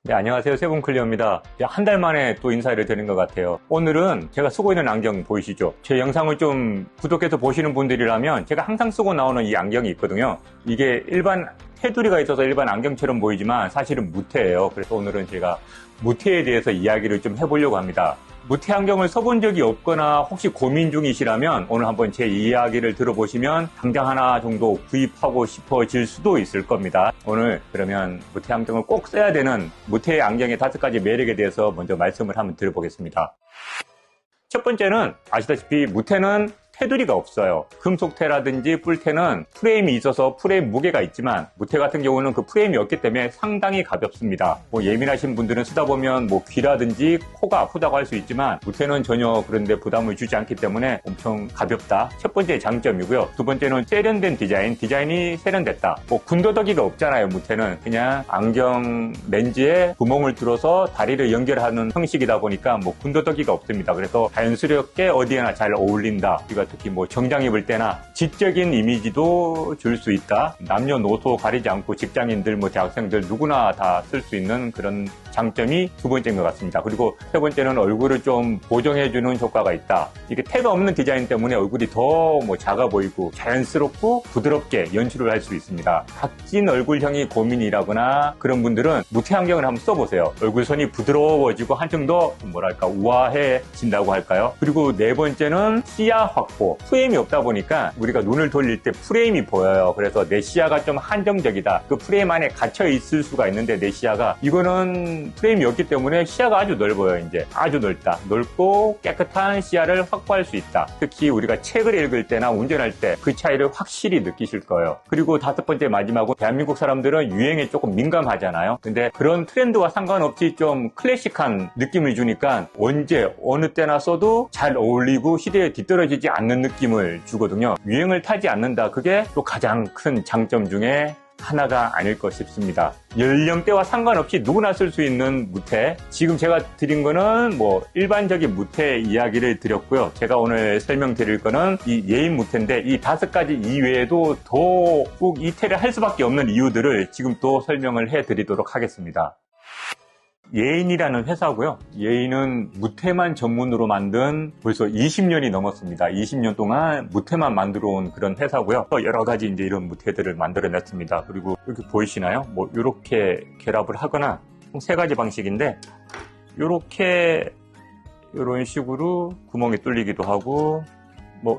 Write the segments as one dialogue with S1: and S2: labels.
S1: 네, 안녕하세요. 세븐클리어입니다. 한 달 만에 또 인사를 드린 것 같아요. 오늘은 제가 쓰고 있는 안경 보이시죠? 제 영상을 좀 구독해서 보시는 분들이라면 제가 항상 쓰고 나오는 이 안경이 있거든요. 이게 일반 테두리가 있어서 일반 안경처럼 보이지만 사실은 무테예요. 그래서 오늘은 제가 무테에 대해서 이야기를 좀 해보려고 합니다. 무테 안경을 써본 적이 없거나 혹시 고민 중이시라면 오늘 한번 제 이야기를 들어보시면 당장 하나 정도 구입하고 싶어질 수도 있을 겁니다. 오늘 그러면 무테 안경을 꼭 써야 되는 무테 안경의 5가지 매력에 대해서 먼저 말씀을 한번 드려보겠습니다. 첫 번째는 아시다시피 무테는 테두리가 없어요. 금속테라든지 뿔테는 프레임이 있어서 프레임 무게가 있지만 무테 같은 경우는 그 프레임이 없기 때문에 상당히 가볍습니다. 예민하신 분들은 쓰다 보면 귀라든지 코가 아프다고 할 수 있지만 무테는 전혀 그런데 부담을 주지 않기 때문에 엄청 가볍다. 첫 번째 장점이고요. 두 번째는 세련된 디자인이 세련됐다. 군더더기가 없잖아요. 무테는 그냥 안경 렌즈에 구멍을 뚫어서 다리를 연결하는 형식이다 보니까 군더더기가 없습니다. 그래서 자연스럽게 어디에나 잘 어울린다. 특히 정장 입을 때나 지적인 이미지도 줄 수 있다. 남녀노소 가리지 않고 직장인들, 대학생들 누구나 다 쓸 수 있는 그런 장점이 두 번째인 것 같습니다. 그리고 세 번째는 얼굴을 좀 보정해주는 효과가 있다. 이게 태가 없는 디자인 때문에 얼굴이 더 작아 보이고 자연스럽고 부드럽게 연출을 할 수 있습니다. 각진 얼굴형이 고민이라거나 그런 분들은 무테 안경을 한번 써보세요. 얼굴선이 부드러워지고 한층 더 우아해진다고 할까요? 그리고 네 번째는 시야 확보. 프레임이 없다 보니까 우리가 눈을 돌릴 때 프레임이 보여요. 그래서 내 시야가 좀 한정적이다. 그 프레임 안에 갇혀 있을 수가 있는데 내 시야가 이거는 프레임이 없기 때문에 시야가 아주 넓어요. 이제 아주 넓고 깨끗한 시야를 확보할 수 있다. 특히 우리가 책을 읽을 때나 운전할 때 그 차이를 확실히 느끼실 거예요. 그리고 5번째 마지막으로 대한민국 사람들은 유행에 조금 민감하잖아요. 근데 그런 트렌드와 상관없이 좀 클래식한 느낌을 주니까 언제 어느 때나 써도 잘 어울리고 시대에 뒤떨어지지 않는 느낌을 주거든요. 유행을 타지 않는다. 그게 또 가장 큰 장점 중에 하나가 아닐까 싶습니다. 연령대와 상관없이 누구나 쓸 수 있는 무테. 지금 제가 드린 거는 일반적인 무테 이야기를 드렸고요. 제가 오늘 설명드릴 거는 이 예인 무테인데 이 5가지 이외에도 더욱 이태를 할 수밖에 없는 이유들을 지금 또 설명을 해드리도록 하겠습니다. 예인이라는 회사고요. 예인은 무테만 전문으로 만든 벌써 20년이 넘었습니다. 20년 동안 무테만 만들어 온 그런 회사고요. 여러 가지 이런 무테들을 만들어냈습니다. 그리고 이렇게 보이시나요? 이렇게 결합을 하거나 총 3가지 방식인데 이런 식으로 구멍이 뚫리기도 하고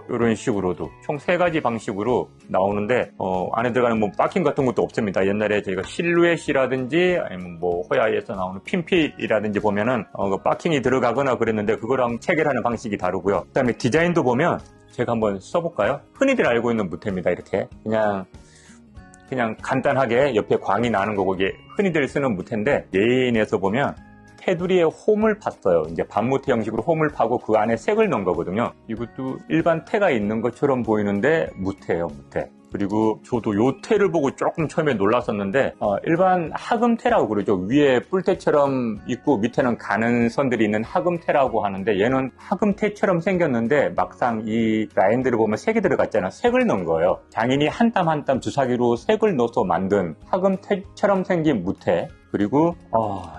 S1: 이런 식으로도 총 3가지 방식으로 나오는데 안에 들어가는 바킹 같은 것도 없습니다. 옛날에 저희가 실루엣이라든지 아니면 호야에서 나오는 핀필이라든지 보면은 바킹이 들어가거나 그랬는데 그거랑 체결하는 방식이 다르고요. 그 다음에 디자인도 보면 제가 한번 써볼까요? 흔히들 알고 있는 무테입니다. 이렇게 그냥 간단하게 옆에 광이 나는 거고 이게 흔히들 쓰는 무테인데 예인에서 보면 테두리에 홈을 팠어요. 이제 반무테 형식으로 홈을 파고 그 안에 색을 넣은 거거든요. 이것도 일반 테가 있는 것처럼 보이는데 무테예요, 무테. 그리고 저도 요 테를 보고 조금 처음에 놀랐었는데 일반 하금테라고 그러죠. 위에 뿔테처럼 있고 밑에는 가는 선들이 있는 하금테라고 하는데 얘는 하금테처럼 생겼는데 막상 이 라인들을 보면 색이 들어갔잖아요. 색을 넣은 거예요. 장인이 한 땀 한 땀 주사기로 색을 넣어서 만든 하금테처럼 생긴 무테. 그리고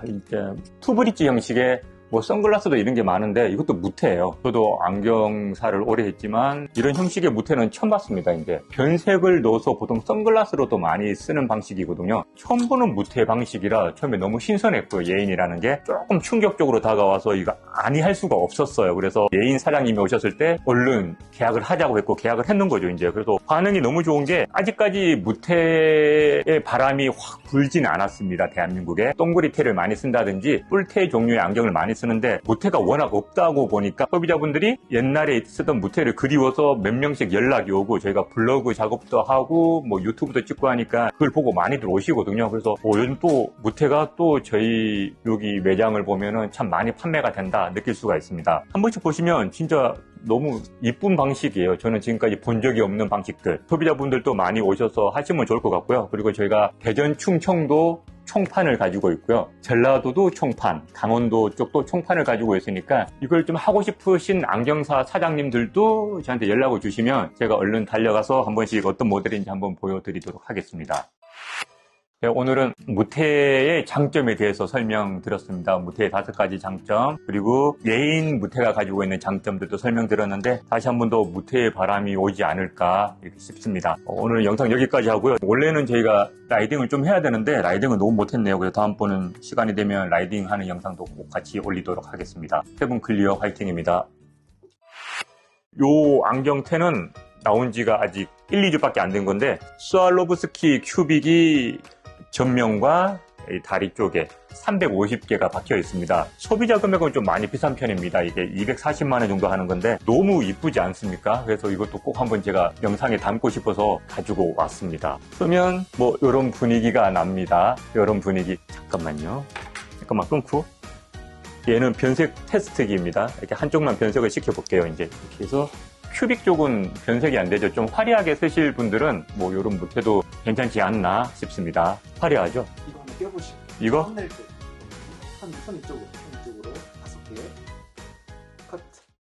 S1: 이제 투브릿지 형식의 선글라스도 이런 게 많은데 이것도 무테예요. 저도 안경사를 오래 했지만 이런 형식의 무테는 처음 봤습니다. 이제 변색을 넣어서 보통 선글라스로도 많이 쓰는 방식이거든요. 처음 보는 무테 방식이라 처음에 너무 신선했고요. 예인이라는 게 조금 충격적으로 다가와서 이거 아니할 수가 없었어요. 그래서 예인 사장님이 오셨을 때 얼른 계약을 하자고 했고 계약을 했는 거죠. 이제 그래서 반응이 너무 좋은 게 아직까지 무테의 바람이 확 불진 않았습니다. 대한민국에 동그리 테를 많이 쓴다든지 뿔테 종류의 안경을 많이 쓰는데 무테가 워낙 없다고 보니까 소비자분들이 옛날에 쓰던 무테를 그리워서 몇 명씩 연락이 오고 저희가 블로그 작업도 하고 유튜브도 찍고 하니까 그걸 보고 많이들 오시거든요. 그래서 요즘 또 무테가 또 저희 여기 매장을 보면은 참 많이 판매가 된다 느낄 수가 있습니다. 한 번씩 보시면 진짜 너무 이쁜 방식이에요. 저는 지금까지 본 적이 없는 방식들. 소비자분들도 많이 오셔서 하시면 좋을 것 같고요. 그리고 저희가 대전, 충청도 총판을 가지고 있고요. 전라도도 총판, 강원도 쪽도 총판을 가지고 있으니까 이걸 좀 하고 싶으신 안경사 사장님들도 저한테 연락을 주시면 제가 얼른 달려가서 한 번씩 어떤 모델인지 한번 보여드리도록 하겠습니다. 네, 오늘은 무태의 장점에 대해서 설명드렸습니다. 무태의 5가지 장점, 그리고 예인 무태가 가지고 있는 장점들도 설명드렸는데 다시 한 번 더 무태의 바람이 오지 않을까 싶습니다. 오늘 영상 여기까지 하고요. 원래는 저희가 라이딩을 좀 해야 되는데 라이딩을 너무 못했네요. 그래서 다음번은 시간이 되면 라이딩하는 영상도 꼭 같이 올리도록 하겠습니다. 세븐 클리어 화이팅입니다. 요 안경테는 나온 지가 아직 1, 2주밖에 안 된 건데 스왈로브스키 큐빅이 전면과 다리 쪽에 350개가 박혀 있습니다. 소비자 금액은 좀 많이 비싼 편입니다. 이게 240만 원 정도 하는 건데 너무 이쁘지 않습니까? 그래서 이것도 꼭 한번 제가 영상에 담고 싶어서 가지고 왔습니다. 그러면 뭐 이런 분위기가 납니다. 이런 분위기. 잠깐만요. 끊고. 얘는 변색 테스트기입니다. 이렇게 한쪽만 변색을 시켜볼게요. 이제 이렇게 해서 큐빅 쪽은 변색이 안 되죠. 좀 화려하게 쓰실 분들은 뭐 이런 무태도 괜찮지 않나 싶습니다. 화려하죠?
S2: 이거 한번 껴보시고.
S1: 이거?
S2: 한 이쪽으로 5개.